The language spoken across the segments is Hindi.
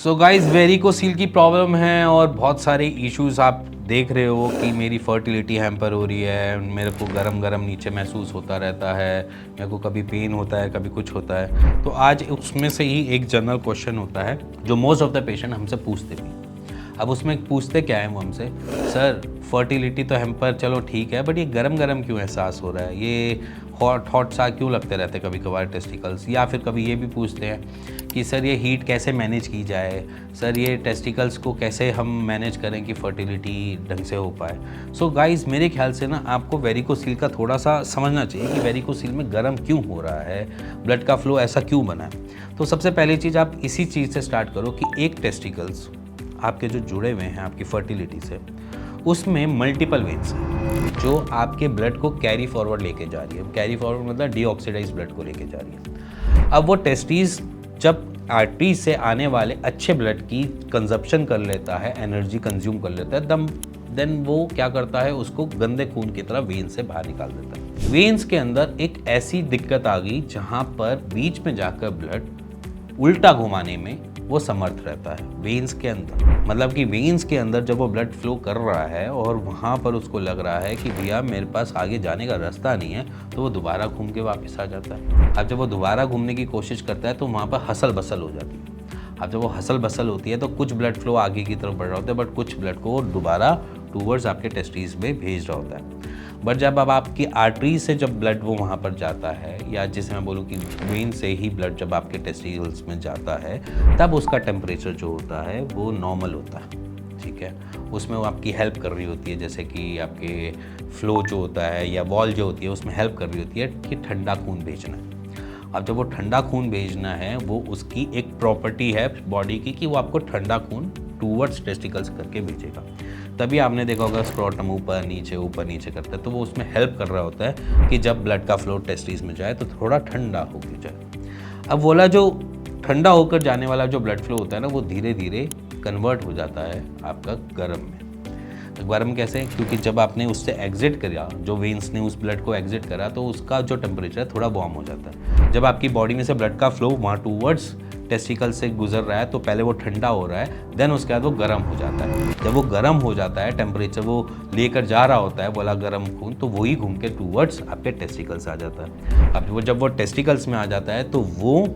सो गाइज वेरिकोसील की प्रॉब्लम है और बहुत सारे इश्यूज आप देख रहे हो कि मेरी फर्टिलिटी हैम्पर हो रही है, मेरे को गरम गरम नीचे महसूस होता रहता है, मेरे को कभी पेन होता है, कभी कुछ होता है। तो आज उसमें से ही एक जनरल क्वेश्चन होता है जो मोस्ट ऑफ द पेशेंट हमसे पूछते भी। अब उसमें पूछते क्या है वो हमसे, सर फर्टिलिटी तो हैम्पर चलो ठीक है, बट ये गरम गरम क्यों एहसास हो रहा है, ये हॉट सा क्यों लगते रहते कभी कभार टेस्टिकल्स। या फिर कभी ये भी पूछते हैं कि सर ये हीट कैसे मैनेज की जाए, सर ये टेस्टिकल्स को कैसे हम मैनेज करें कि फर्टिलिटी ढंग से हो पाए। सो गाइस मेरे ख्याल से ना आपको वेरिकोसील का थोड़ा सा समझना चाहिए कि वेरिकोसील में गर्म क्यों हो रहा है, ब्लड का फ्लो ऐसा क्यों बना है। तो सबसे पहली चीज़ आप इसी चीज़ से स्टार्ट करो कि एक टेस्टिकल्स आपके जो जुड़े हुए हैं आपकी फर्टिलिटी से, उसमें मल्टीपल वेन्स हैं जो आपके ब्लड को कैरी फॉरवर्ड लेके जा रही है। कैरी फॉरवर्ड मतलब डीऑक्सीडाइज ब्लड को लेके जा रही है। अब वो टेस्टिस जब आर्टरी से आने वाले अच्छे ब्लड की कंजप्शन कर लेता है, एनर्जी कंज्यूम कर लेता है, देन वो क्या करता है, उसको गंदे खून की तरह वेन से बाहर निकाल देता है। वेन्स के अंदर एक ऐसी दिक्कत आ गई जहाँ पर बीच में जाकर ब्लड उल्टा घुमाने में वो समर्थ रहता है। वेन्स के अंदर मतलब कि वेन्स के अंदर जब वो ब्लड फ्लो कर रहा है और वहाँ पर उसको लग रहा है कि भैया मेरे पास आगे जाने का रास्ता नहीं है, तो वो दोबारा घूम के वापस आ जाता है। अब जब वो दोबारा घूमने की कोशिश करता है तो वहाँ पर हसल बसल हो जाती है। अब जब वो हसल बसल होती है तो कुछ ब्लड फ्लो आगे की तरफ बढ़ रहा होता है, बट कुछ ब्लड को दोबारा टूवर्ड्स आपके टेस्टिस में भेज रहा होता है। बट जब अब आपकी आर्टरी से जब ब्लड वो वहाँ पर जाता है, या जिसे मैं बोलूँ कि वेन से ही ब्लड जब आपके टेस्टिकल्स में जाता है, तब उसका टेम्परेचर जो होता है वो नॉर्मल होता है। ठीक है, उसमें वो आपकी हेल्प कर रही होती है, जैसे कि आपके फ्लो जो होता है या वॉल जो होती है उसमें हेल्प कर रही होती है कि ठंडा खून भेजना है। अब जब वो ठंडा खून भेजना है, वो उसकी एक प्रॉपर्टी है बॉडी की कि वो आपको ठंडा खून टूवर्ड्स टेस्टिकल्स करके भेजेगा। तभी आपने देखा होगा स्क्रोटम ऊपर नीचे करता है, तो वो उसमें हेल्प कर रहा होता है कि जब ब्लड का फ्लो टेस्टिस में जाए तो थोड़ा ठंडा होकर जाए। अब बोला जो ठंडा होकर जाने वाला जो ब्लड फ्लो होता है ना, वो धीरे धीरे कन्वर्ट हो जाता है आपका गर्म में। तो गर्म कैसे? क्योंकि जब आपने उससे एग्जिट करा, जो वेन्स ने उस ब्लड को एग्जिट करा, तो उसका जो टेम्परेचर है थोड़ा वार्म हो जाता है। जब आपकी बॉडी में से ब्लड का फ्लो वहाँ टूवर्ड्स टेस्टिकल से गुजर रहा है, तो पहले वो ठंडा हो रहा है, देन उसके बाद वो गर्म हो जाता है। जब वो गर्म हो जाता है, टेम्परेचर वो लेकर जा रहा होता है बोला गर्म खून, तो वही घूम के टूवर्ड्स आपके टेस्टिकल्स आ जाता है। अब जब वो टेस्टिकल्स में आ जाता है तो वो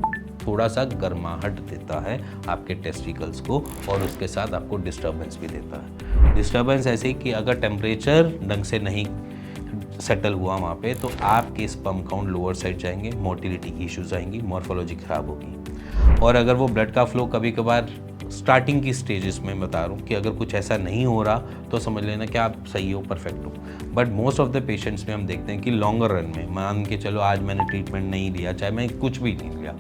थोड़ा सा गर्माहट देता है आपके टेस्टिकल्स को, और उसके साथ आपको डिस्टर्बेंस भी देता है। डिस्टर्बेंस ऐसे कि अगर टेम्परेचर ढंग से नहीं सेटल हुआ वहाँ पे, तो आपके स्पर्म काउंट लोअर साइड जाएंगे, मोटिलिटी की इश्यूज आएंगी, मॉर्फोलॉजी खराब होगी। और अगर वो ब्लड का फ्लो कभी कभार स्टार्टिंग की स्टेजेस में बता रहा हूँ कि अगर कुछ ऐसा नहीं हो रहा तो समझ लेना कि आप सही हो, परफेक्ट हो। But most of the patients में हम देखते हैं कि लॉन्गर रन में, मान के चलो आज मैंने ट्रीटमेंट नहीं लिया, चाहे मैं कुछ भी नहीं लिया,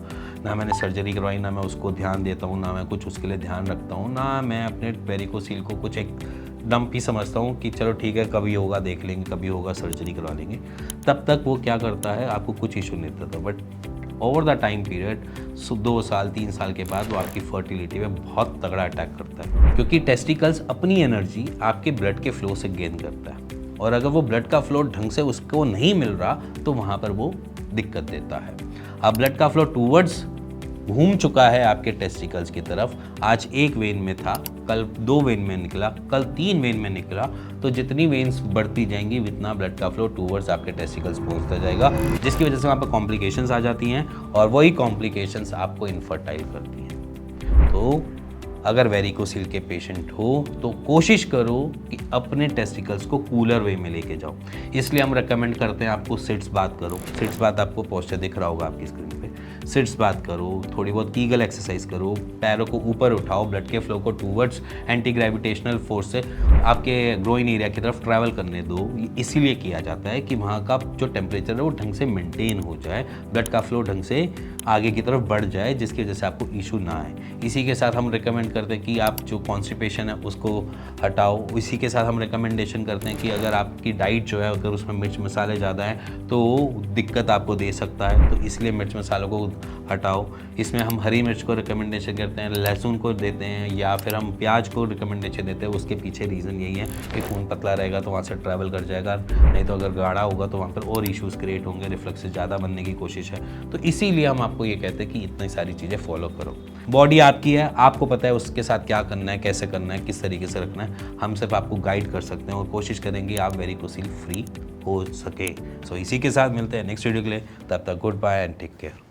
ना मैंने सर्जरी करवाई, ना मैं उसको ध्यान देता हूँ, ना मैं कुछ उसके लिए ध्यान रखता हूँ, ना मैं अपने वेरिकोसील को कुछ एक डंप ही समझता हूँ कि चलो ठीक है कभी होगा देख लेंगे, कभी होगा सर्जरी करवा लेंगे, तब तक वो क्या करता है, आपको कुछ इशू नहीं देता। But over the time period 2 साल 3 साल के बाद वो आपकी फर्टिलिटी में बहुत तगड़ा अटैक करता है, क्योंकि टेस्टिकल्स अपनी एनर्जी आपके ब्लड के फ्लो से गेन करता है, और अगर वो ब्लड का फ्लो ढंग से उसको नहीं मिल रहा तो वहाँ पर वो दिक्कत देता है। अब ब्लड का फ्लो टूवर्ड्स घूम चुका है आपके टेस्टिकल्स की तरफ, आज एक वेन में था, कल 2 वेन में निकला, कल 3 वेन में निकला, तो जितनी वेन्स बढ़ती जाएंगी उतना ब्लड का फ्लो टूवर्ड्स आपके टेस्टिकल्स पहुंचता जाएगा, जिसकी वजह से वहाँ पर कॉम्प्लिकेशंस आ जाती हैं, और वही कॉम्प्लिकेशंस आपको इनफर्टाइल करती हैं। तो अगर वेरिकोसील के पेशेंट हो तो कोशिश करो कि अपने टेस्टिकल्स को कूलर वे में लेके जाओ। इसलिए हम रेकमेंड करते हैं आपको सिट्स बात करो। सिट्स बात आपको पोस्चर दिख रहा होगा आपकी स्क्रीन पे। सिट्स बात करो, थोड़ी बहुत कीगल एक्सरसाइज करो, पैरों को ऊपर उठाओ, ब्लड के फ्लो को टूवर्ड्स एंटी ग्रेविटेशनल फोर्स से आपके ग्रोइन एरिया की तरफ ट्रैवल करने दो। इसीलिए किया जाता है कि वहाँ का जो टेम्परेचर है वो ढंग से मेंटेन हो जाए, ब्लड का फ्लो ढंग से आगे की तरफ बढ़ जाए, जिसकी वजह से आपको इशू ना आए। इसी के साथ हम रिकमेंड करते हैं कि आप जो कॉन्स्टिपेशन है उसको हटाओ। इसी के साथ हम रिकमेंडेशन करते हैं कि अगर आपकी डाइट जो है अगर उसमें मिर्च मसाले ज़्यादा हैं तो दिक्कत आपको दे सकता है, तो इसलिए मिर्च मसालों को हटाओ। इसमें हम हरी मिर्च को रिकमेंडेशन करते हैं, लहसुन को देते हैं, या फिर हम प्याज को रिकमेंडेशन देते हैं। उसके पीछे रीज़न यही है कि खून पतला रहेगा तो वहाँ से ट्रैवल कर जाएगा, नहीं तो अगर गाढ़ा होगा तो वहाँ पर और इश्यूज़ क्रिएट होंगे, रिफ्लक्स ज़्यादा बनने की कोशिश है। तो इसीलिए हम आपको ये कहते हैं कि इतनी सारी चीज़ें फॉलो करो। बॉडी आपकी है, आपको पता है उसके साथ क्या करना है, कैसे करना है, किस तरीके से रखना है। हम सिर्फ आपको गाइड कर सकते हैं और कोशिश करेंगे आप वेरिकोसिल फ्री हो सके। सो इसी के साथ मिलते हैं नेक्स्ट वीडियो के लिए। तब तक goodbye and take care.